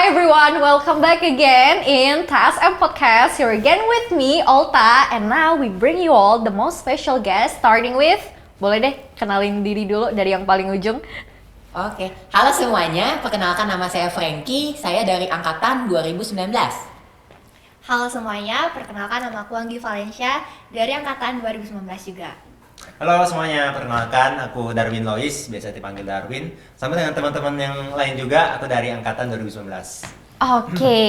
Hi everyone, welcome back again in TSM Podcast. Here again with me, Olta, and now we bring you all the most special guest, starting with, boleh deh kenalin diri dulu dari yang paling ujung. Oke, halo semuanya, perkenalkan nama saya Frankie, saya dari angkatan 2019. Halo semuanya, perkenalkan nama aku Anggi Valencia dari angkatan 2019 juga. Halo semuanya, perkenalkan aku Darwin Lois, biasa dipanggil Darwin. Sama dengan teman-teman yang lain juga, aku dari angkatan 2019. Oke.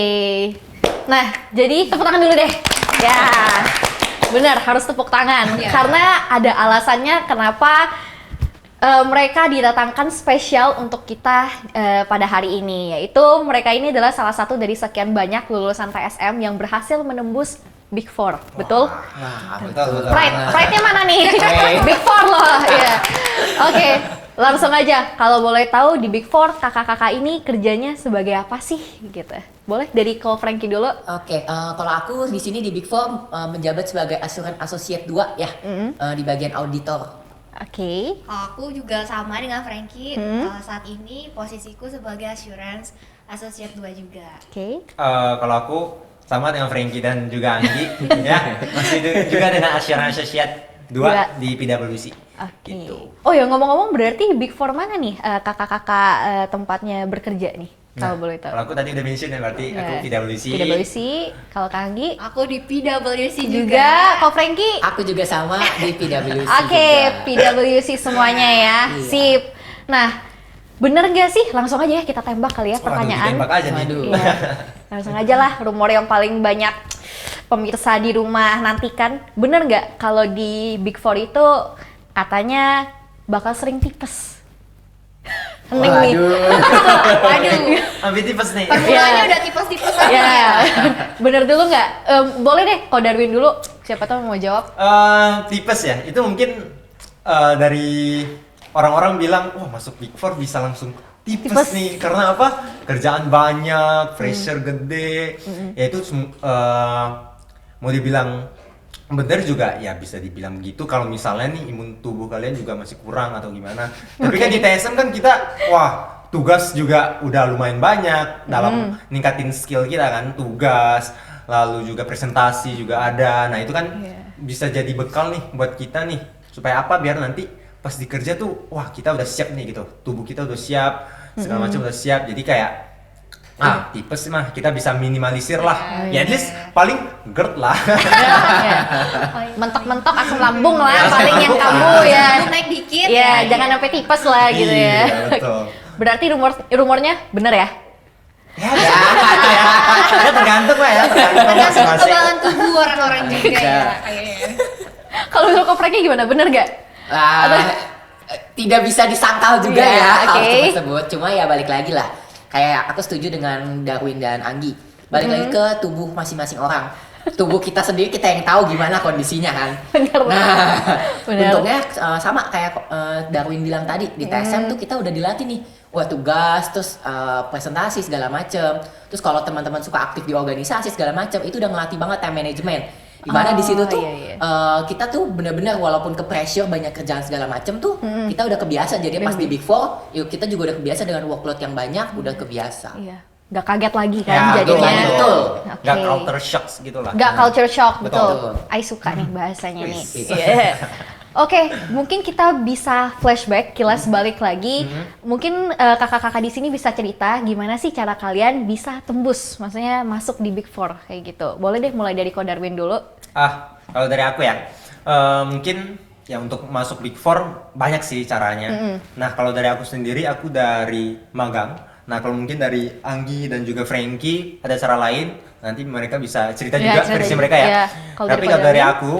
Nah, jadi tepuk tangan dulu deh. Ya, benar harus tepuk tangan. Ya. Karena ada alasannya kenapa mereka didatangkan spesial untuk kita pada hari ini. Yaitu mereka ini adalah salah satu dari sekian banyak lulusan TSM yang berhasil menembus Big Four, betul? Nah, betul. Pride-nya mana nih? Big Four loh, ya. Oke, langsung aja. Kalau boleh tahu di Big Four kakak-kakak ini kerjanya sebagai apa sih, gitu? Boleh dari Ko Frankie dulu? Oke, kalau aku di sini di Big Four menjabat sebagai Assurance Associate 2 ya, di bagian auditor. Oke. Aku juga sama dengan Frankie, saat ini posisiku sebagai Assurance Associate 2 juga. Oke. Kalau aku sama dengan Frankie dan juga Anggi, ya masih juga dengan Assurance Associate 2 di PwC. Oke. Gitu. Oh ya, ngomong-ngomong berarti Big Four mana nih kakak-kakak tempatnya bekerja nih? Kalau boleh tahu. Kalau aku tadi udah mention ya, berarti aku PwC. PwC. Kalau Kak Anggi Aku di PwC juga. juga. Kalau Frankie? Aku juga sama di PwC Oke, juga. PwC semuanya ya. Iya. Sip. Nah, bener nggak sih? Langsung aja ya kita tembak kali ya pertanyaan. Waduh, ditembak aja nih. Waduh. Iya. Langsung aja lah, rumor yang paling banyak pemirsa di rumah nantikan. Bener nggak kalau di Big Four itu katanya bakal sering tipes? Hening nih. Waduh, Ambil tipes nih. permulaannya Iya. udah tipes-tipes aja. Ya, bener dulu nggak? Boleh deh, kalau Darwin dulu. Siapa tahu mau jawab. Tipes ya, itu mungkin dari orang-orang bilang, wah masuk Big Four bisa langsung tipes Tipes. nih, karena apa? Kerjaan banyak, pressure gede, ya itu mau dibilang bener juga, ya bisa dibilang begitu kalau misalnya nih imun tubuh kalian juga masih kurang atau gimana. Tapi kan di TSM kan kita, wah tugas juga udah lumayan banyak dalam ningkatin skill kita kan, tugas, lalu juga presentasi juga ada. Nah itu kan bisa jadi bekal nih buat kita nih, supaya apa? Biar nanti pas dikerja tuh, wah kita udah siap nih gitu, tubuh kita udah siap, segala macam udah siap. Jadi kayak tipes mah kita bisa minimalisir lah. Ya at least paling GERD lah. Ya. Mentok-mentok asam lambung lah paling yang kamu ya. Aku naik dikit. Ya, jangan sampai tipes lah gitu ya. Iya, betul. Berarti rumornya bener ya? Ya tergantung lah ya, tergantung Tergantung masing-masing. kekebalan tubuh orang-orang juga ya. Kayaknya. Kalau menurut Ko Frankie gimana? Bener gak? Tidak bisa disangkal juga Iya, ya hal oke. tersebut. Cuma ya balik lagi lah. Kayak aku setuju dengan Darwin dan Anggi. Balik lagi ke tubuh masing-masing orang. Tubuh kita sendiri kita yang tahu gimana kondisinya kan. Bener. Nah, Bener. untungnya sama kayak Darwin bilang tadi di TSM tuh kita udah dilatih nih. Wah tugas, terus presentasi segala macem. Terus kalau teman-teman suka aktif di organisasi segala macem, itu udah ngelatih banget time management. Dimana di situ tuh iya. kita tuh benar-benar walaupun ke pressure banyak kerjaan segala macem tuh kita udah kebiasa. Jadi pas di Big Four, yuk kita juga udah kebiasa dengan workload yang banyak, udah kebiasa. Iya. Gak kaget lagi kan Ya, jadinya. betul. Oke. Gak culture shocks gitu lah. Gak culture shock, betul. Betul. I suka nih bahasanya nih. Wis. Iya. Oke, mungkin kita bisa flashback, kilas balik lagi. Mungkin kakak-kakak di sini bisa cerita gimana sih cara kalian bisa tembus, maksudnya masuk di Big Four kayak gitu. Boleh deh mulai dari Ko Darwin dulu. Kalau dari aku ya, mungkin ya untuk masuk Big Four banyak sih caranya. Nah kalau dari aku sendiri, aku dari magang. Nah kalau mungkin dari Anggi dan juga Frankie ada cara lain, nanti mereka bisa cerita Ya, juga cerita versi juga. mereka ya. Ya, kalau Tapi dari kalau dari Darwin? aku,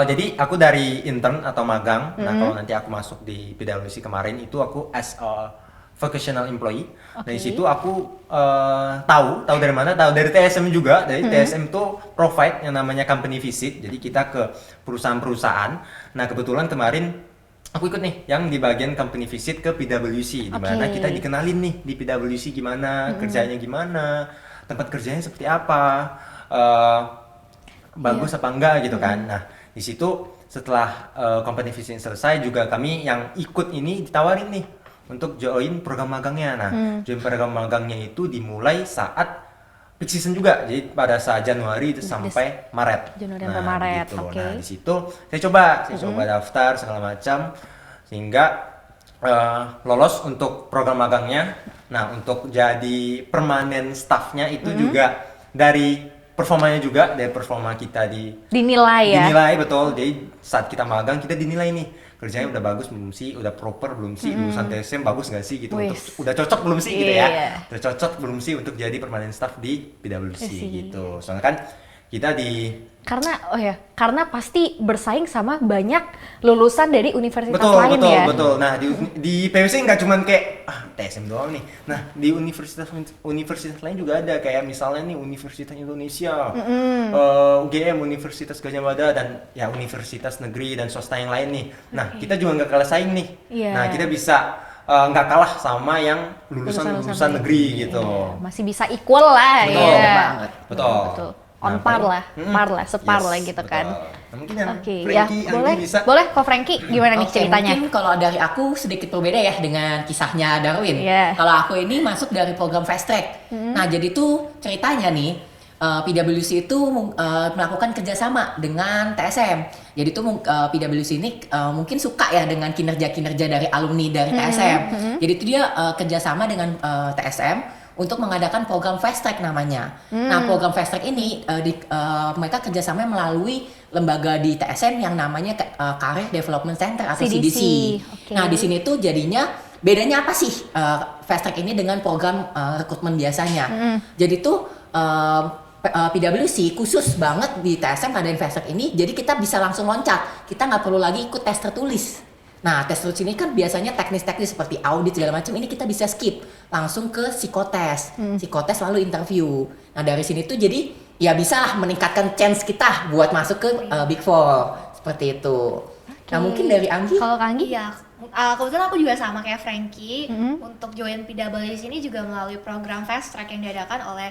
jadi aku dari intern atau magang. Nah kalau nanti aku masuk di PwC kemarin itu aku as a vocational employee. Dari situ aku tahu dari mana? Tahu dari TSM juga. Dari TSM tuh provide yang namanya company visit. Jadi kita ke perusahaan-perusahaan. Nah kebetulan kemarin aku ikut nih yang di bagian company visit ke PwC, di mana Oke. kita dikenalin nih di PwC gimana, kerjanya gimana, tempat kerjanya seperti apa, bagus apa enggak gitu kan. Nah di situ setelah company visit selesai juga kami yang ikut ini ditawarin nih, untuk join program magangnya. Nah, join program magangnya itu dimulai saat peak season juga. Jadi pada saat Januari itu sampai Maret. Januari sampai Maret, gitu. oke. Nah, di situ saya coba daftar segala macam sehingga lolos untuk program magangnya. Nah, untuk jadi permanen staffnya itu juga dari performanya juga, dari performa kita dinilai ya. dinilai betul. Jadi saat kita magang kita dinilai nih, kerjanya udah bagus belum sih, udah proper belum sih, lulusan TSM bagus nggak sih gitu, Wih. untuk udah cocok belum sih gitu Iya. ya, udah cocok belum sih untuk jadi permanent staff di PwC gitu. Soalnya kan kita karena pasti bersaing sama banyak lulusan dari universitas lain ya. betul. Nah di PwC nggak cuman kayak TSM doang nih. Nah di universitas lain juga ada, kayak misalnya nih Universitas Indonesia, UGM, Universitas Gadjah Mada, dan ya universitas negeri dan swasta yang lain nih. Nah kita juga nggak kalah saing nih. Iya. Nah kita bisa nggak kalah sama yang lulusan negeri gitu. Iya, masih bisa equal lah Betul ya. banget. Betul. On Nah, par paling- lah, separ Yes, lah gitu kan. betul. Nah, mungkin yang Oke, Frankie, ya Anggi boleh, bisa. boleh kok Frankie, gimana nih Oke, ceritanya? mungkin kalau dari aku sedikit berbeda ya dengan kisahnya Darwin. Iya. Kalau aku ini masuk dari program Fast Track. Nah, jadi tuh ceritanya nih, PwC itu melakukan kerjasama dengan TSM. Jadi tuh PwC ini mungkin suka ya dengan kinerja-kinerja dari alumni dari TSM. Jadi itu dia kerjasama dengan TSM untuk mengadakan program Fast Track namanya. Nah, program Fast Track ini mereka kerjasama melalui lembaga di TSM yang namanya Career Development Center atau CDC. Oke. Nah, di sini tuh jadinya bedanya apa sih Fast Track ini dengan program rekrutmen biasanya? Jadi tuh PwC khusus banget di TSM ngadain Fast Track ini, jadi kita bisa langsung loncat. Kita nggak perlu lagi ikut tes tertulis. Nah, tes tertulis ini kan biasanya teknis-teknis seperti audit segala macam, ini kita bisa skip langsung ke psikotes. Psikotes lalu interview. Nah, dari sini tuh jadi ya bisa lah meningkatkan chance kita buat masuk ke Big Four seperti itu. Nah, mungkin dari Anggi. Kalau Kak Anggi? Iya, kebetulan aku juga sama kayak Frankie. Untuk join PwC ini juga melalui program Fast Track yang diadakan oleh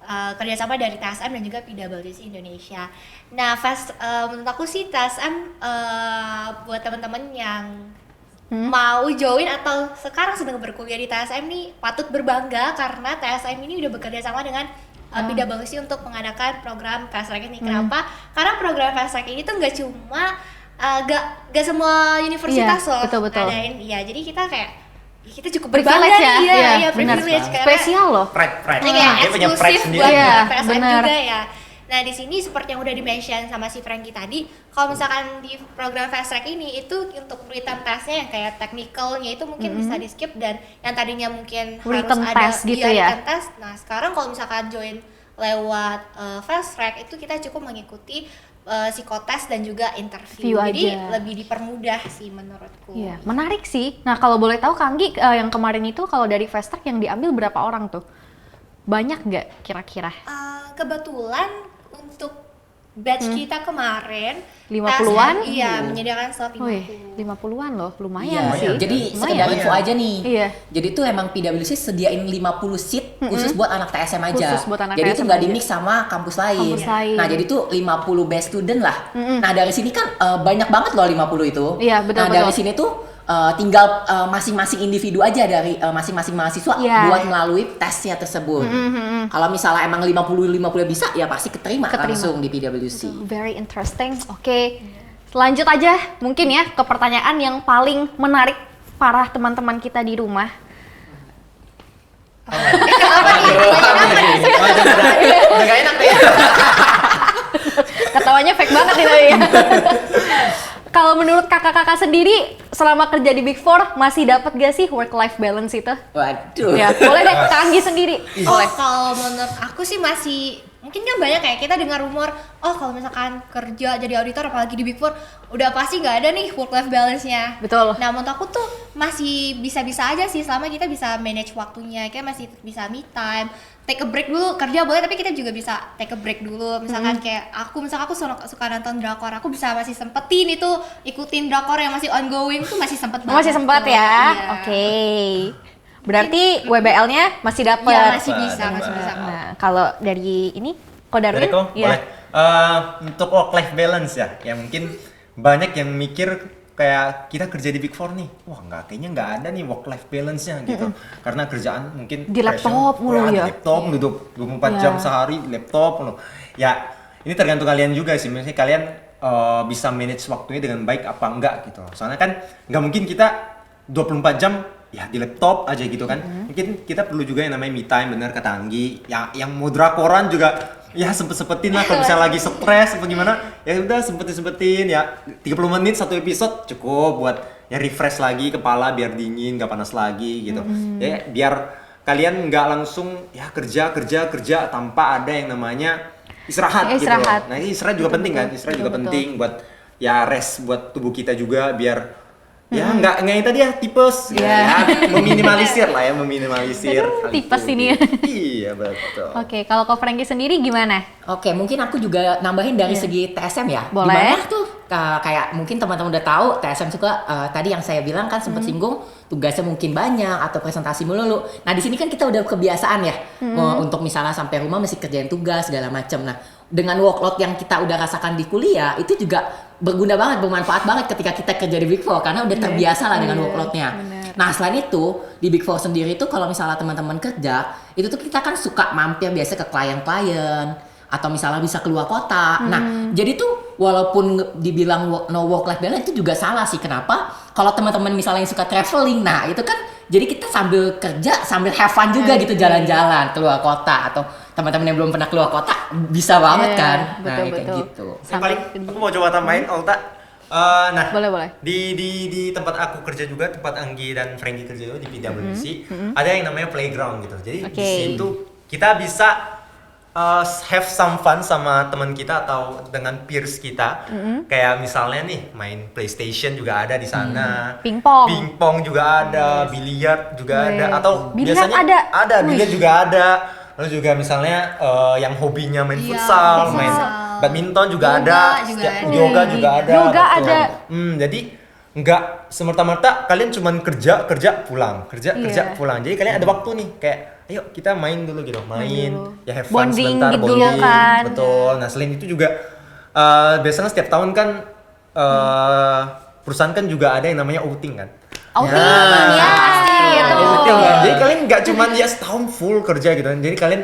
kerjasama dari TSM dan juga PwC Indonesia. Nah, menurut aku sih TSM buat teman-teman yang mau join atau sekarang sedang berkuliah di TSM nih patut berbangga karena TSM ini udah bekerja sama dengan PwC untuk mengadakan program Fast Track ini. Kenapa? Karena program Fast Track ini tuh nggak cuma gak semua universitas Iya, loh betul. ngadain. Iya, jadi kita kayak kita cukup Privilege berbangga ya? nih, Iya, iya benar. privilege karena Spesial loh. Pride. ini kayak Dia punya pride eksklusif sendiri. buat Iya, PSM benar. juga ya. Nah, di sini seperti yang udah di-mention sama si Frankie tadi, kalau misalkan di program Fast Track ini itu untuk written test-nya yang kayak technical-nya itu mungkin bisa di-skip, dan yang tadinya mungkin Written harus ada test gitu ya? written test. Nah, sekarang kalau misalkan join lewat Fast Track itu kita cukup mengikuti psikotes dan juga interview. View Jadi aja. lebih dipermudah sih menurutku. Iya, menarik sih. Nah, kalau boleh tahu Kak Anggi, yang kemarin itu kalau dari Fast Track yang diambil berapa orang tuh? Banyak nggak kira-kira? Kebetulan untuk batch kita kemarin 50-an? TSM, iya, menyediakan slot 50. Wih, 50-an loh, lumayan Iya, sih. jadi Lumayan. sekedar info aja nih. Iya. Jadi tuh emang PwC sediain 50 seat khusus buat anak TSM aja. Khusus buat anak jadi TSM tuh nggak aja. di-mix sama kampus lain. Kampus lain. Nah, jadi tuh 50 best student lah. Nah, dari sini kan banyak banget loh 50 itu. Iya, betul, Nah, dari betul. sini tuh tinggal masing-masing individu aja dari masing-masing mahasiswa Iya. buat melalui tesnya tersebut. Kalau misalnya emang 50 bisa, ya pasti keterima langsung di PwC. Very interesting. Oke. Lanjut aja mungkin ya ke pertanyaan yang paling menarik para teman-teman kita di rumah. Udah gak enak deh. Ketawanya fake banget nih tadi ya. Kalau menurut kakak-kakak sendiri selama kerja di Big Four masih dapat gak sih work life balance itu? Waduh. Ya, boleh deh Kak Anggi sendiri. Kalau menurut aku sih masih, mungkin kan banyak kayak kita dengar rumor, kalau misalkan kerja jadi auditor apalagi di Big Four udah pasti nggak ada nih work life balance-nya. Betul. Nah, menurut aku tuh masih bisa-bisa aja sih selama kita bisa manage waktunya, kayak masih bisa me time, take a break dulu, kerja boleh tapi kita juga bisa take a break dulu. Misalkan kayak misalkan aku suka nonton drakor, aku bisa masih sempetin itu ikutin drakor yang masih ongoing tuh masih sempet banget. Masih sempat ya. Iya. Oke. Berarti WBL-nya masih dapat. Iya, masih bisa. Nah, kalau dari ini Darwin? Dari kau Iya. boleh. Untuk work life balance ya, mungkin banyak yang mikir kayak kita kerja di Big Four nih, wah kayaknya nggak ada nih work life balance-nya gitu. Karena kerjaan mungkin Di laptop mulu di ya. laptop mulu 24 jam sehari di laptop mulu. Ya, ini tergantung kalian juga sih. Misalnya kalian bisa manage waktunya dengan baik apa enggak gitu. Soalnya kan nggak mungkin kita 24 jam ya di laptop aja gitu kan. Mungkin kita perlu juga yang namanya me time, bener kata Anggi. Yang mau drakoran juga ya sempet-sempetin lah kalau misalnya lagi stres apa gimana. Ya udah sempetin ya 30 menit satu episode cukup buat ya refresh lagi kepala biar dingin, nggak panas lagi gitu. Ya biar kalian nggak langsung ya kerja tanpa ada yang namanya istirahat gitu loh. Nah, ini istirahat juga penting kan? Istirahat juga penting buat ya rest buat tubuh kita juga biar ya nggak yang tadi ya tipes ya meminimalisir lah ya hal tipes itu, ini ya. Iya betul. Oke, kalau Kak Frankie sendiri gimana? Oke, mungkin aku juga nambahin dari segi TSM ya. Boleh. Dimana tuh kayak mungkin teman-teman udah tahu TSM suka tadi yang saya bilang kan sempat singgung tugasnya mungkin banyak atau presentasi melulu. Nah di sini kan kita udah kebiasaan ya untuk misalnya sampai rumah mesti kerjain tugas segala macam. Nah dengan workload yang kita udah rasakan di kuliah itu juga berguna banget, bermanfaat banget ketika kita kerja di Big Four karena udah terbiasa lah dengan workloadnya. Nah selain itu di Big Four sendiri itu kalau misalnya teman-teman kerja itu tuh kita kan suka mampir biasa ke klien-klien atau misalnya bisa keluar kota. Nah jadi tuh walaupun dibilang no work life balance itu juga salah sih. Kenapa? Kalau teman-teman misalnya yang suka traveling, nah itu kan jadi kita sambil kerja sambil have fun juga gitu jalan-jalan keluar kota atau teman-teman yang belum pernah keluar kota bisa banget kan. Nah kayak gitu. Yang paling aku mau coba tambahin Olta. Nah, Boleh. Di tempat aku kerja juga, tempat Anggi dan Frankie kerja juga di PwC, ada yang namanya playground gitu. Jadi di situ kita bisa have some fun sama teman kita atau dengan peers kita. Kayak misalnya nih main PlayStation juga ada di sana. Pingpong juga ada, biliar juga ada atau biliar biasanya ada biliar juga ada. Lalu juga misalnya yang hobinya main futsal, main badminton juga ada, yoga juga ada. Yoga ada. Jadi nggak semerta-merta kalian cuman kerja pulang, kerja pulang. Jadi kalian ada waktu nih kayak ayo kita main dulu gitu, ya have fun Bonding sebentar, gitu bonding, kan. betul. Nah selain itu juga biasanya setiap tahun kan perusahaan kan juga ada yang namanya outing kan. Outing ya, pasti gitu. Betul kan? Jadi kalian nggak cuman ya setahun full kerja gitu kan. Jadi kalian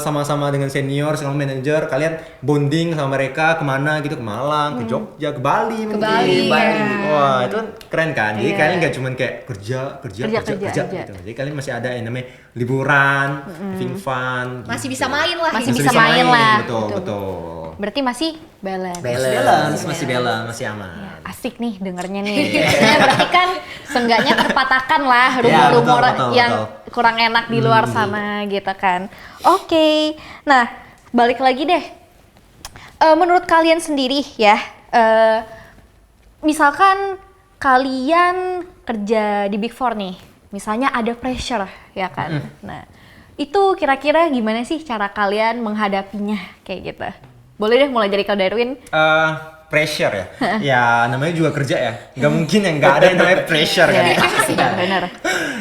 sama-sama dengan senior, sama manajer, kalian bonding sama mereka kemana gitu, ke Malang, ke Jogja, ke Bali mungkin. Bali. Wah itu keren kan. Jadi kalian nggak cuman kayak kerja gitu. Jadi kalian masih ada yang namanya liburan, having fun. Masih gitu. bisa main lah. Masih bisa main lah. Betul. Berarti masih balance. Masih balance, masih aman. Asik nih dengernya nih. Berarti kan seenggaknya terpatahkan lah rumor-rumor yang kurang enak di luar sana gitu kan. Oke. Nah, balik lagi deh. Menurut kalian sendiri ya, misalkan kalian kerja di Big Four nih, misalnya ada pressure ya kan. Nah, itu kira-kira gimana sih cara kalian menghadapinya kayak gitu? Boleh deh mulai dari Kak Darwin. Pressure ya, ya namanya juga kerja ya, nggak mungkin yang nggak ada yang namanya pressure kan. Pasti benar.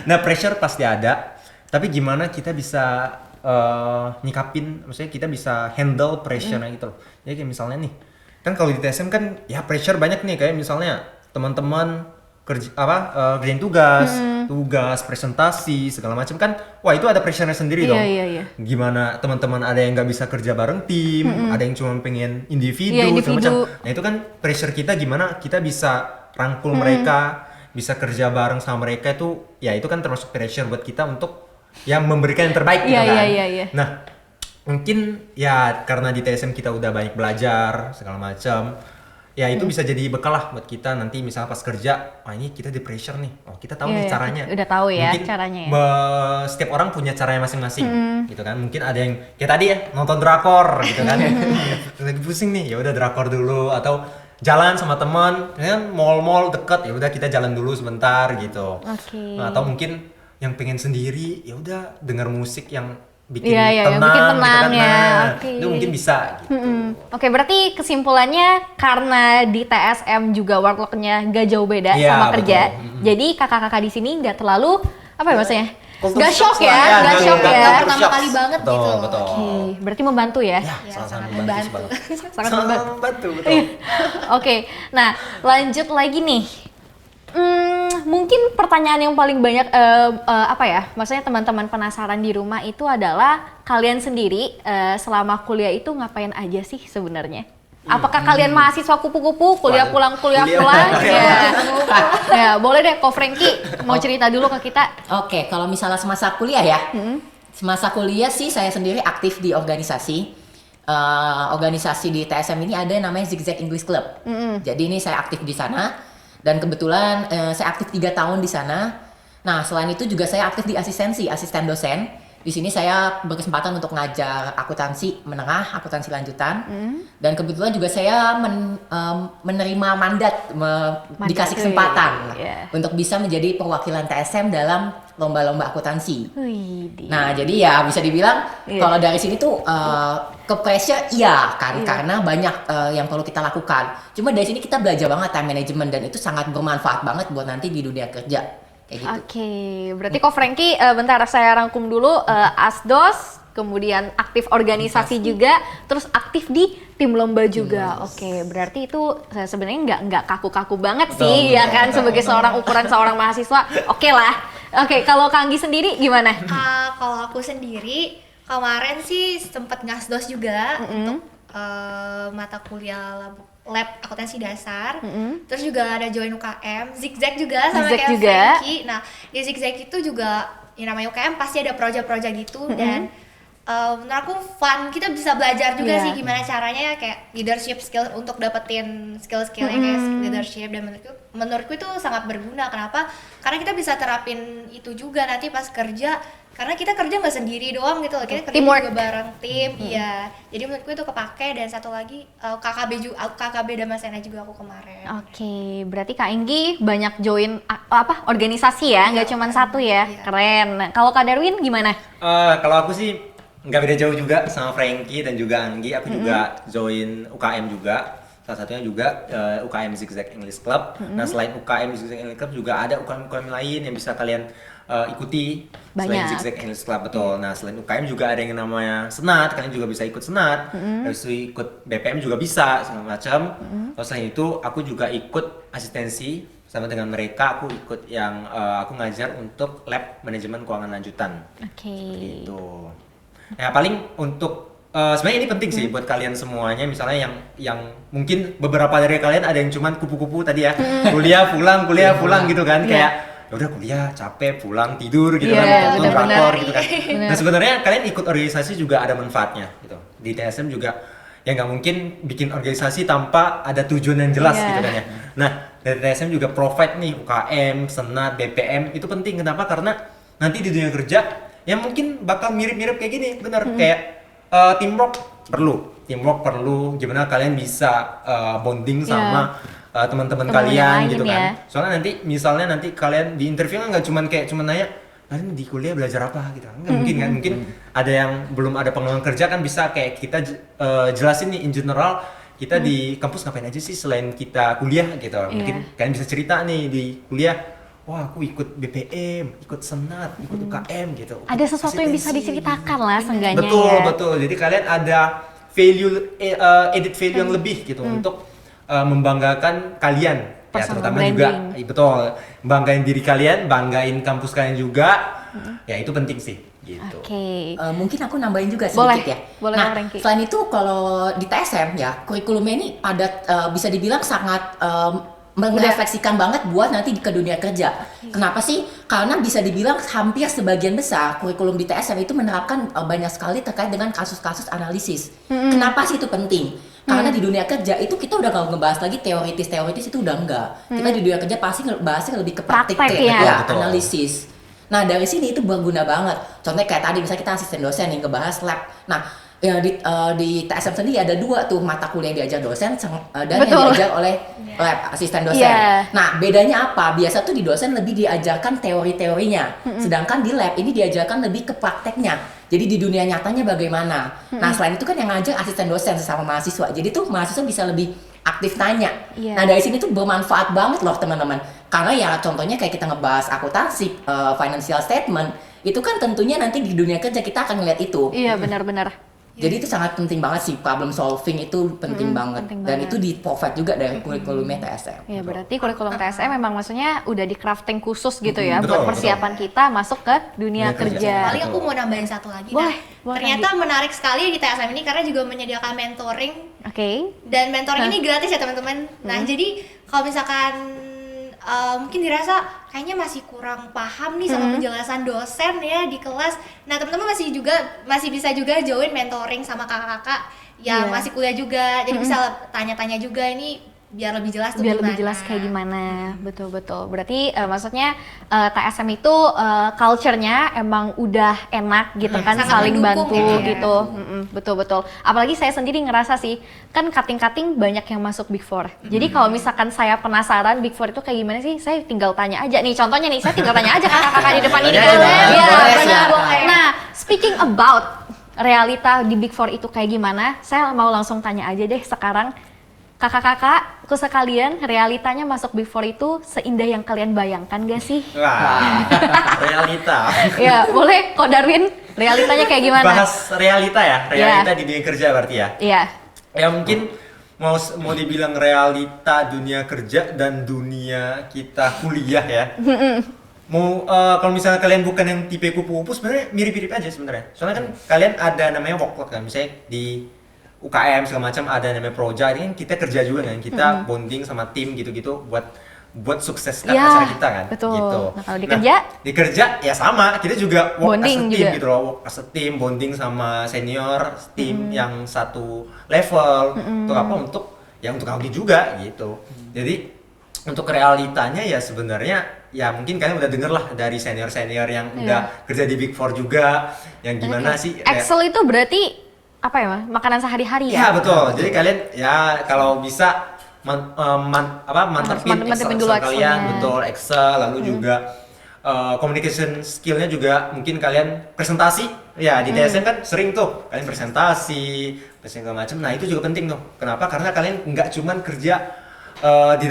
Nah pressure pasti ada, tapi gimana kita bisa nyikapin, maksudnya kita bisa handle pressure-nya gitu loh. Jadi kayak misalnya nih, kan kalau di TSM kan ya pressure banyak nih, kayak misalnya teman-teman kerjain tugas, presentasi segala macam kan, wah itu ada pressure-nya sendiri dong. Iya. Gimana teman-teman ada yang nggak bisa kerja bareng tim, ada yang cuma pengen individu, segala macam. Nah itu kan pressure kita, gimana kita bisa rangkul mereka, bisa kerja bareng sama mereka itu, ya itu kan termasuk pressure buat kita untuk ya memberikan yang terbaik gitu kan. Iya. Nah mungkin ya karena di TSM kita udah banyak belajar segala macam. Ya itu bisa jadi bekal lah buat kita nanti misalnya pas kerja, ini kita di pressure nih, kita tahu nih caranya. Udah tahu ya mungkin caranya ya. Setiap orang punya caranya masing-masing, gitu kan. Mungkin ada yang kayak tadi ya nonton drakor, gitu kan. Lagi pusing nih, ya udah drakor dulu atau jalan sama teman, ya mall dekat, ya udah kita jalan dulu sebentar gitu. Nah, atau mungkin yang pengen sendiri, ya udah dengar musik yang bikin tenang, bikin tenang gitu kan. ya. Nah, itu mungkin bisa gitu. Oke, berarti kesimpulannya karena di TSM juga workload-nya gak jauh beda sama kerja. Jadi kakak-kakak di sini nggak terlalu apa ya maksudnya? Nggak shock ya, nggak shock ya. Nggak pertama kali banget betul, gitu. Betul. Oke, berarti membantu ya? Ya, Ya, sangat sangat membantu. membantu. Sangat membantu. membantu, betul. Oke, nah lanjut lagi nih. Mungkin pertanyaan yang paling banyak apa ya? Maksudnya teman-teman penasaran di rumah itu adalah kalian sendiri selama kuliah itu ngapain aja sih sebenarnya? Apakah kalian mahasiswa kupu-kupu, kuliah pulang, kuliah pulang? Ya. Ya, boleh deh, Ko Franky mau cerita dulu ke kita. Oke, kalau misalnya semasa kuliah ya, semasa kuliah sih saya sendiri aktif di organisasi. Organisasi di TSM ini ada yang namanya Zigzag English Club. Jadi ini saya aktif di sana. Dan kebetulan saya aktif 3 tahun di sana. Nah, selain itu juga saya aktif di asisten dosen. Di sini saya berkesempatan untuk ngajar akuntansi menengah, akuntansi lanjutan. Dan kebetulan juga saya menerima mandat, dikasih kesempatan untuk bisa menjadi perwakilan TSM dalam lomba-lomba akuntansi. Nah, jadi ya bisa dibilang kalau dari sini tuh ke pressure iya kan, karena banyak yang perlu kita lakukan. Cuma dari sini kita belajar banget time management dan itu sangat bermanfaat banget buat nanti di dunia kerja. Gitu. Oke, berarti Ko Franky, bentar saya rangkum dulu, Asdos, kemudian aktif organisasi juga, terus aktif di tim lomba juga. Oke, berarti itu sebenarnya nggak kaku-kaku banget sih, ya kan, sebagai ukuran seorang mahasiswa. Oke lah. Oke, kalau Kak Anggi sendiri gimana? Kalau aku sendiri kemarin sih sempet ngasdos juga untuk mata kuliah lab akuntansi dasar, terus juga ada join UKM, Zigzag juga sama Zigzag kayak juga. Franky. Nah di Zigzag itu juga yang namanya UKM pasti ada proyek-proyek gitu dan menurut aku fun, kita bisa belajar juga sih gimana caranya kayak leadership skill untuk dapetin skill-skill yang kayak leadership dan menurutku itu sangat berguna. Kenapa? Karena kita bisa terapin itu juga nanti pas kerja. Karena kita kerja nggak sendiri doang gitu loh, kita kerja Teamwork. juga bareng tim, iya. Jadi menurutku itu kepake dan satu lagi KKB dan Mas Ena juga aku kemarin. Oke, berarti Kak Anggi banyak join organisasi ya, nggak cuma satu ya, keren. Nah, kalau Kak Darwin gimana? Kalau aku sih nggak beda jauh juga sama Franky dan juga Anggi. Aku juga join UKM juga. Salah satunya juga UKM Zigzag English Club. Nah, selain UKM Zigzag English Club juga ada UKM lain yang bisa kalian ikuti. Selain Banyak. Zigzag English Club, betul. Nah, selain UKM juga ada yang namanya Senat. Kalian juga bisa ikut Senat. Habis itu ikut BPM juga bisa, segala macam. Terus selain itu, aku juga ikut asistensi sama dengan mereka. Aku ikut yang aku ngajar untuk lab manajemen keuangan lanjutan. Oke. Gitu. Ya paling untuk sebenarnya ini penting sih buat kalian semuanya, misalnya yang mungkin beberapa dari kalian ada yang cuman kupu-kupu tadi ya, kuliah pulang gitu kan, kayak ya udah kuliah capek pulang tidur gitu kan, nonton benar-benar. drakor gitu kan. Nah sebenarnya kalian ikut organisasi juga ada manfaatnya gitu. Di TSM juga ya nggak mungkin bikin organisasi tanpa ada tujuan yang jelas gitu kan ya. Nah dari TSM juga provide nih UKM, Senat, BPM itu penting. Kenapa? Karena nanti di dunia kerja ya mungkin bakal mirip-mirip kayak gini, bener kayak teamwork perlu gimana kalian bisa bonding sama teman-teman Teman-teman kalian lain gitu ya. kan. Soalnya nanti kalian di interview kan nggak cuman nanya kalian di kuliah belajar apa gitu. Nggak mungkin kan, mungkin ada yang belum ada pengalaman kerja kan bisa kayak kita jelasin nih in general kita di kampus ngapain aja sih selain kita kuliah gitu. Mungkin kalian bisa cerita nih di kuliah, wah aku ikut BPM, ikut Senat, ikut UKM gitu. Ada sesuatu yang bisa asistensi. diceritakan lah seenggaknya Betul. Jadi kalian ada value added value yang lebih gitu untuk membanggakan kalian. Ya Personal terutama branding. juga betul, banggain diri kalian, banggain kampus kalian juga. Ya itu penting sih gitu. Oke. Mungkin aku nambahin juga Boleh, sedikit ya. boleh, Nah, Kak Franky. selain itu kalau di TSM ya, kurikulumnya ini padat, bisa dibilang sangat merefleksikan banget buat nanti ke dunia kerja. Kenapa sih? Karena bisa dibilang hampir sebagian besar kurikulum di TSM itu menerapkan banyak sekali terkait dengan kasus-kasus analisis. Kenapa sih itu penting? Karena di dunia kerja itu kita udah nggak ngebahas lagi teoritis itu udah enggak. Kita di dunia kerja pasti bahasnya lebih ke praktik Praktek, ya. ya, Betul. analisis. Nah dari sini itu berguna banget. Contohnya kayak tadi misalnya kita asisten dosen nih ngebahas lab. Nah ya di TSM sendiri ada 2 tuh mata kuliah yang diajar dosen dan Betul. yang diajar oleh lab asisten dosen. Iya. Nah bedanya apa? Biasa tuh di dosen lebih diajarkan teori-teorinya, sedangkan di lab ini diajarkan lebih ke prakteknya. Jadi di dunia nyatanya bagaimana? Nah selain itu kan yang ngajar asisten dosen sesama mahasiswa. Jadi tuh mahasiswa bisa lebih aktif tanya. Iya. Nah dari sini tuh bermanfaat banget loh teman-teman. Karena ya contohnya kayak kita ngebahas akuntansi, financial statement, itu kan tentunya nanti di dunia kerja kita akan ngeliat itu. Iya, benar-benar. Jadi itu sangat penting banget sih, problem solving itu penting banget. penting Dan banget. itu di provide juga dari kurikulumnya TSM. Ya, berarti kurikulum TSM memang maksudnya udah di crafting khusus gitu ya Betul, buat persiapan kita masuk ke dunia Dunia kerja. kerja. Paling aku mau nambahin satu lagi. Boleh, Nah, boleh, ternyata menarik sekali di TSM ini karena juga menyediakan mentoring Oke. dan mentoring ini gratis ya teman-teman. Nah, jadi kalau misalkan mungkin dirasa kayaknya masih kurang paham nih sama penjelasan dosen ya di kelas. Nah, teman-teman masih bisa juga join mentoring sama kakak-kakak yang Iya. masih kuliah juga. Jadi bisa tanya-tanya juga ini biar lebih jelas tuh Biar lebih gimana. jelas kayak gimana. Betul-betul. Berarti maksudnya TSM itu culture-nya emang udah enak gitu kan, sangat saling mendukung bantu ya. gitu. Betul-betul. Apalagi saya sendiri ngerasa sih, kan cutting-cutting banyak yang masuk Big Four. Jadi kalau misalkan saya penasaran Big Four itu kayak gimana sih, saya tinggal tanya aja nih. Contohnya nih, saya tinggal tanya aja kakak-kakak di depan ini. Boleh, Iya, boleh, benar. silakan. Nah, speaking about realita di Big Four itu kayak gimana, saya mau langsung tanya aja deh sekarang. Kakak-kakakku sekalian, realitanya masuk Big Four itu seindah yang kalian bayangkan gak sih? Wah, realita. Ya, boleh Ko Darwin, realitanya kayak gimana? Bahas realita ya, realita di dunia kerja berarti ya. Iya. Ya mungkin mau dibilang realita dunia kerja dan dunia kita kuliah ya. Kalau misalnya kalian bukan yang tipe kupu-kupu, sebenarnya mirip-mirip aja sebenarnya. Soalnya kan kalian ada namanya workload kan, misalnya di UKM segala macam ada namanya proja, ini kan kita kerja juga kan, kita bonding sama tim gitu-gitu buat sukses Iya, acara kita kan. betul. Gitu. Nah, kalau di kerja? Di kerja ya sama, kita juga work Bonding as a team juga. gitu loh, work as a team, bonding sama senior tim yang satu level untuk audit juga gitu. Jadi untuk realitanya ya sebenarnya ya mungkin kalian udah denger lah dari senior-senior yang udah kerja di Big Four juga, yang gimana sih Excel itu berarti apa ya, Mas? Makanan sehari-hari ya ya? betul. Jadi kalian ya kalau bisa mantepin mantepin Excel dulu kalian, Excelnya. betul Excel, lalu juga communication skillnya juga mungkin kalian presentasi. Ya di TSM kan sering tuh kalian presentasi segala macam. Nah itu juga penting tuh. Kenapa? Karena kalian nggak cuman kerja di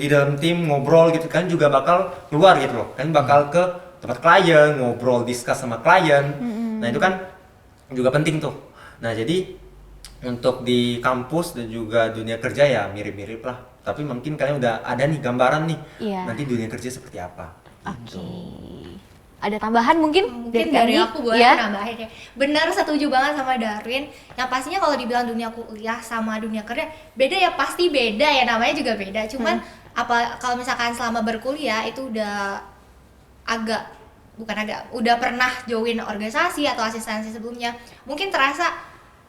dalam tim ngobrol gitu, kalian juga bakal keluar gitu loh. Kalian bakal ke tempat klien, ngobrol, discuss sama klien. Nah itu kan juga penting tuh. Nah jadi untuk di kampus dan juga dunia kerja ya mirip-mirip lah. Tapi mungkin kalian udah ada nih gambaran nih. Iya. Nanti dunia kerja seperti apa. Oke. Ada tambahan mungkin? Mungkin dari Kami? aku boleh Ya? nambahin ya. Benar, setuju banget sama Darwin. Yang pastinya kalau dibilang dunia kuliah sama dunia kerja beda ya, pasti beda ya, namanya juga beda. Cuman kalau misalkan selama berkuliah itu udah pernah join organisasi atau asistensi sebelumnya, mungkin terasa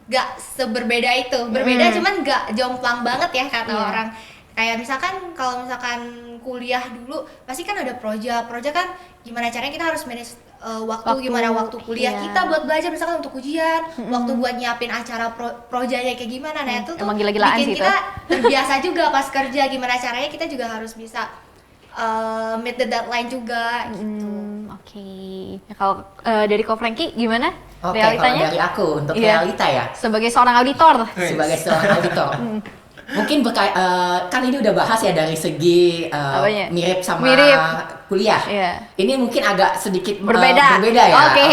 gak seberbeda itu. Berbeda cuman gak jomplang banget ya kata Iya. orang. Kayak kalau misalkan kuliah dulu pasti kan ada proja kan, gimana caranya kita harus manage waktu, gimana waktu kuliah iya. kita buat belajar, misalkan untuk ujian, waktu buat nyiapin acara projanya kayak gimana. Nah itu tuh Emang gila-gilaan bikin sih itu. kita terbiasa juga pas kerja, gimana caranya kita juga harus bisa meet the deadline juga gitu. Oke. Ya, kalau dari Ko Franky gimana? Oke, kalau Realitanya? dari aku untuk Iya. realita ya, Sebagai seorang auditor. sebagai seorang auditor. Mungkin kan ini udah bahas ya dari segi Apanya? mirip sama Mirip. kuliah. Iya. Ini mungkin agak sedikit Berbeda. berbeda ya. Oke.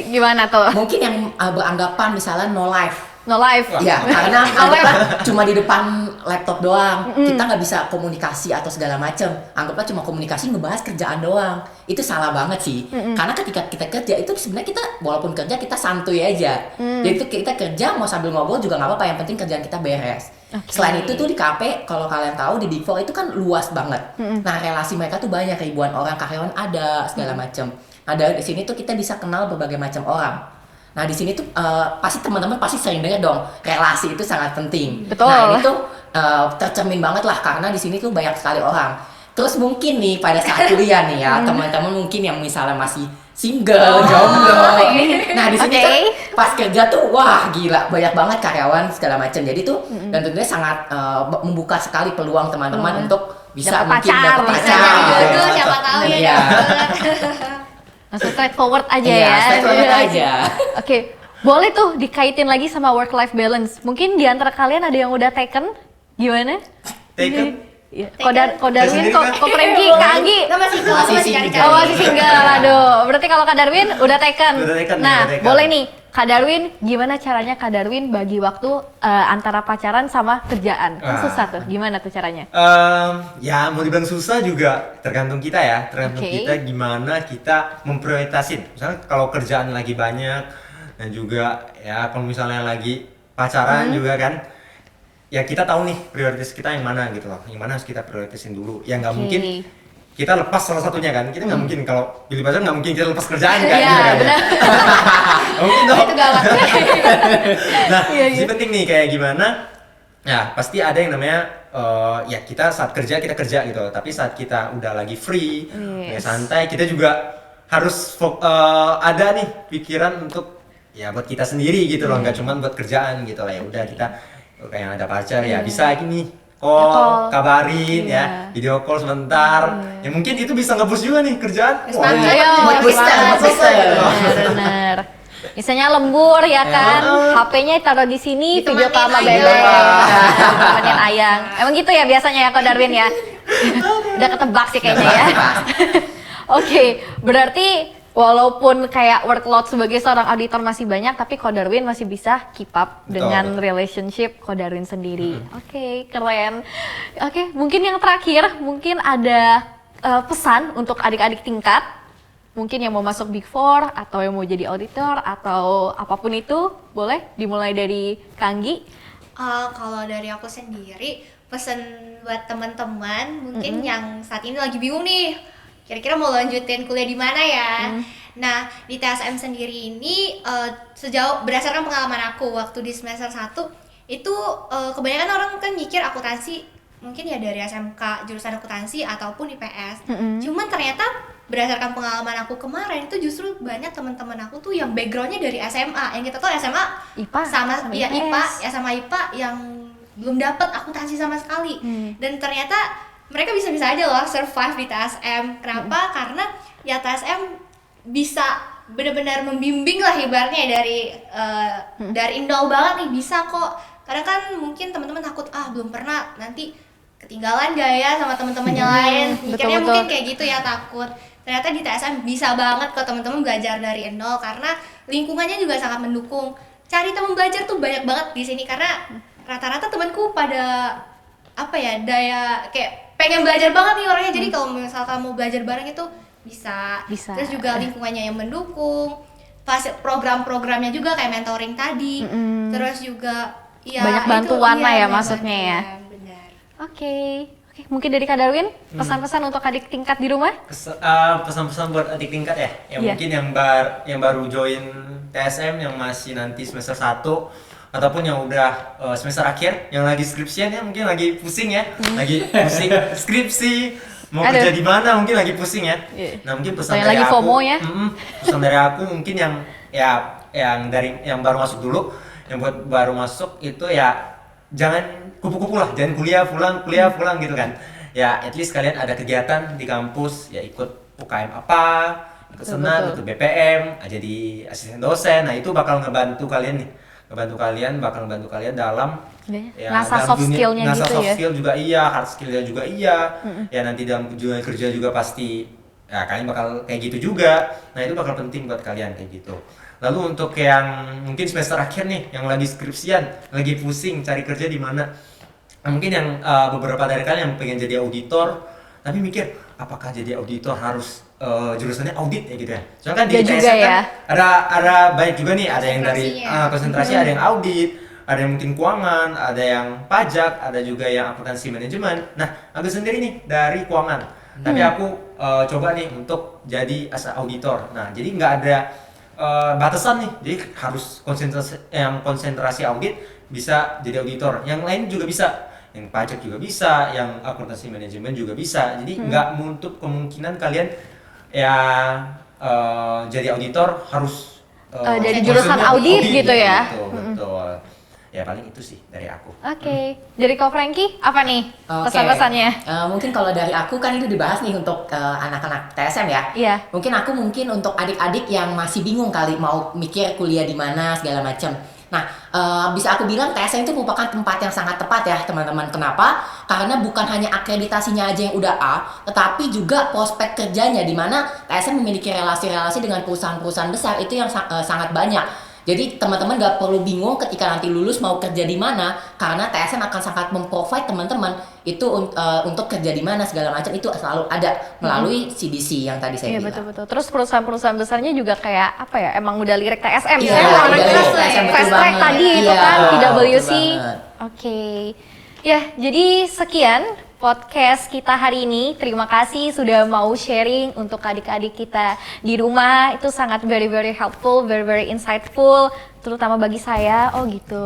Gimana tuh? Mungkin yang beranggapan misalnya no life. No life. Ya, karena anggaplah cuma di depan laptop doang, kita nggak bisa komunikasi atau segala macem. Anggaplah cuma komunikasi ngebahas kerjaan doang. Itu salah banget sih. Karena ketika kita kerja itu sebenarnya kita walaupun kerja kita santuy aja. Jadi itu kita kerja mau sambil ngobrol juga nggak apa-apa. Yang penting kerjaan kita beres. Oke. Selain itu tuh di KP, kalau kalian tahu di Big Four itu kan luas banget. Nah relasi mereka tuh banyak, ribuan orang, karyawan ada segala macem. Ada di sini tuh kita bisa kenal berbagai macam orang. Nah di sini tuh pasti teman-teman pasti sering dengar dong, relasi itu sangat penting. Betul. Nah ini tuh tercermin banget lah karena di sini tuh banyak sekali orang. Terus mungkin nih pada saat kuliah nih ya teman-teman mungkin yang misalnya masih single, jomblo. Nah di sini tuh pas kerja tuh wah gila banyak banget karyawan segala macam. Jadi tuh dan tentunya sangat membuka sekali peluang teman-teman untuk bisa Dapet mungkin pacar, dapat bisa pacar. jadi gitu. jodoh, siapa tahu ya. Iya. Langsung straightforward aja Iya, ya. straightforward aja. Oke. Boleh tuh dikaitin lagi sama work life balance. Mungkin di antara kalian ada yang udah taken? Gimana? Taken? Iya. Ko Darwin, sendiri kan? Ko Frankie, Kak Anggi. Nggak, masih Masih cari-cari. single. Oh, masih single. Aduh, berarti kalau Kak Darwin udah taken. Udah taken, Nah, udah taken. boleh nih. Kak Darwin, gimana caranya Kak Darwin bagi waktu antara pacaran sama kerjaan? Kan Ah. susah tuh. Gimana tuh caranya? Ya mau dibilang susah juga tergantung kita ya, tergantung Oke. kita gimana kita memprioritasin. Misalnya kalau kerjaan lagi banyak dan juga ya kalau misalnya lagi pacaran juga kan, ya kita tahu nih prioritas kita yang mana gitu loh, yang mana harus kita prioritasin dulu. Ya nggak Oke. mungkin kita lepas salah satunya kan, kita nggak mungkin kalau pilih pacaran nggak mungkin kita lepas kerjaan kan, Iya, gitu kan, ya. benar. Nggak mungkin dong. Itu gawat. Nah, Iya, iya. sih penting nih kayak gimana? Ya pasti ada yang namanya ya kita saat kerja kita kerja gitu, tapi saat kita udah lagi free, ya Yes. santai, kita juga harus ada nih pikiran untuk ya buat kita sendiri gitu loh, nggak cuma buat kerjaan gitu lah. Ya udah kita kayak ada pacar ya bisa gini call. kabarin Iya. ya, video call sebentar. Ya mungkin itu bisa nge-boost juga nih kerjaan. Yes, Wah, mantap. iya. Mood booster, mood booster. Bener. Misalnya lembur ya kan, HP-nya taruh di sini, video Ditemenin call sama ayang. Bebe, temenin ayang. Emang gitu ya biasanya ya Ko Darwin ya? Udah ketebak sih kayaknya ya. Oke, berarti walaupun kayak workload sebagai seorang auditor masih banyak, tapi Ko Darwin masih bisa keep up Betul, dengan betul. relationship Ko Darwin sendiri. Oke, keren. Oke, mungkin yang terakhir, mungkin ada pesan untuk adik-adik tingkat, mungkin yang mau masuk Big Four atau yang mau jadi auditor atau apapun itu, boleh dimulai dari Kanggi. Kalau dari aku sendiri, pesen buat teman-teman mungkin yang saat ini lagi bingung nih, kira-kira mau lanjutin kuliah di mana ya. Nah, di TSM sendiri ini sejauh berdasarkan pengalaman aku waktu di semester 1 itu kebanyakan orang kan mikir akuntansi mungkin ya dari SMK jurusan akuntansi ataupun IPS. Cuman ternyata berdasarkan pengalaman aku kemarin itu justru banyak teman-teman aku tuh yang backgroundnya dari SMA. Yang kita tahu SMA IPA sama ya IPS. IPA ya sama IPA yang belum dapat akuntansi sama sekali. Dan ternyata mereka bisa-bisa aja loh survive di TSM. Kenapa? Karena ya TSM bisa benar-benar membimbing lah ibaratnya dari nol banget nih, bisa kok. Karena kan mungkin teman-teman takut belum pernah nanti ketinggalan gak ya sama teman-teman yang lain. Mikirnya betul. mungkin kayak gitu ya, takut. Ternyata di TSM bisa banget kok teman-teman belajar dari nol karena lingkungannya juga sangat mendukung. Cari teman belajar tuh banyak banget di sini karena rata-rata temanku pada daya kayak pengen belajar banget nih orangnya. Jadi kalau misalkan mau belajar bareng itu bisa. Bisa. Terus juga lingkungannya yang mendukung. Program-programnya juga kayak mentoring tadi. Terus juga ya Banyak itu, bantuan lah ya banyak maksudnya ya. bantuan, benar. Oke, mungkin dari Kak Darwin, pesan-pesan untuk adik tingkat di rumah? Pesan-pesan buat adik tingkat ya, yang Iya. mungkin yang baru join TSM, yang masih nanti semester 1 ataupun yang udah semester akhir, yang lagi skripsian ya, mungkin lagi pusing ya, lagi pusing skripsi, mau Aduh. kerja di mana mungkin lagi pusing ya. Iya. Nah mungkin pesan Atau yang dari lagi aku, FOMO ya. pesan dari aku mungkin yang baru masuk dulu, yang buat baru masuk itu ya jangan kupu-kupu lah, jangan kuliah pulang gitu kan. Ya at least kalian ada kegiatan di kampus, ya ikut UKM apa, ikut Betul, senat, betul. ikut BPM, jadi asisten dosen. Nah itu bakal ngebantu kalian nih, bakal ngebantu kalian dalam Ngasah dalam soft skill-nya ngasah gitu soft ya. skill juga iya, hard skill-nya juga iya. Ya nanti dalam dunia kerja juga pasti ya kalian bakal kayak gitu juga. Nah itu bakal penting buat kalian kayak gitu. Lalu untuk yang mungkin semester akhir nih, yang lagi skripsian, lagi pusing cari kerja di mana, nah, mungkin yang beberapa dari kalian yang pengen jadi auditor, tapi mikir apakah jadi auditor harus jurusannya audit ya gitu ya. Soalnya kan di Ya TSM juga kan ya. ada banyak juga nih, ada yang dari Konsentrasinya. konsentrasi, ada yang audit, ada yang mungkin keuangan, ada yang pajak, ada juga yang akuntansi manajemen. Nah, aku sendiri nih dari keuangan, tapi aku coba nih untuk jadi as a auditor. Nah, jadi nggak ada batasan nih, jadi harus konsentrasi audit bisa jadi auditor, yang lain juga bisa, yang pajak juga bisa, yang akuntansi manajemen juga bisa. Jadi nggak menutup kemungkinan kalian ya jadi auditor harus Dari maksudnya jurusan audit gitu ya. Betul. Ya paling itu sih dari aku. Oke, dari Kak Frankie, apa nih Oke. pesan-pesannya? Mungkin kalau dari aku kan itu dibahas nih untuk anak-anak TSM ya. Iya. Mungkin untuk adik-adik yang masih bingung kali mau mikir kuliah di mana segala macam. Nah, bisa aku bilang TSM itu merupakan tempat yang sangat tepat ya teman-teman. Kenapa? Karena bukan hanya akreditasinya aja yang udah A, tetapi juga prospek kerjanya, di mana TSM memiliki relasi-relasi dengan perusahaan-perusahaan besar itu yang sangat banyak. Jadi teman-teman gak perlu bingung ketika nanti lulus mau kerja di mana, karena TSM akan sangat memprovide teman-teman itu untuk kerja di mana segala macam itu selalu ada melalui CBC yang tadi saya bilang. Iya betul. Terus perusahaan-perusahaan besarnya juga kayak apa ya? Emang udah lirik TSM Iya, ya. udah lirik Terus TSM, betul fast track banget. tadi itu Iya, kan betul PwC. banget. Oke. Ya, jadi sekian podcast kita hari ini. Terima kasih sudah mau sharing untuk adik-adik kita di rumah. Itu sangat very helpful, very insightful, terutama bagi saya. Oh gitu.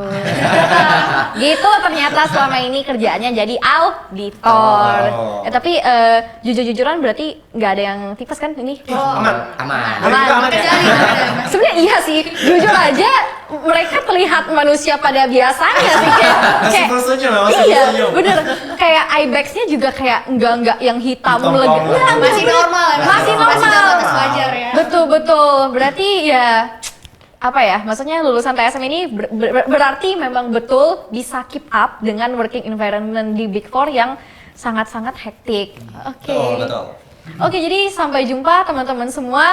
Gitu ternyata selama ini kerjaannya jadi auditor. Tapi jujur-jujuran berarti nggak ada yang tipes kan ini? Aman. Aman. Sebenarnya iya sih, jujur aja mereka terlihat manusia pada biasanya sih kayak Masih tersenyum ya, masih iya, tersenyum. bener. Kayak eyebagsnya juga kayak enggak yang hitam Hitam legit. banget. Iya, Masih bener. normal ya, Masih masih normal. dalam batas wajar ya. Betul. Berarti ya apa ya? Maksudnya lulusan TSM ini berarti memang betul bisa keep up dengan working environment di Big Four yang sangat-sangat hektik. Oke. Betul. Oke, jadi sampai jumpa teman-teman semua.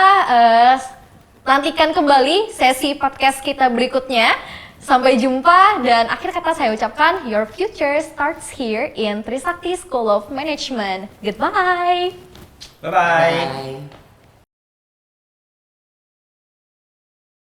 Nantikan kembali sesi podcast kita berikutnya. Sampai jumpa dan akhir kata saya ucapkan your future starts here in Trisakti School of Management. Goodbye. Bye-bye. Bye.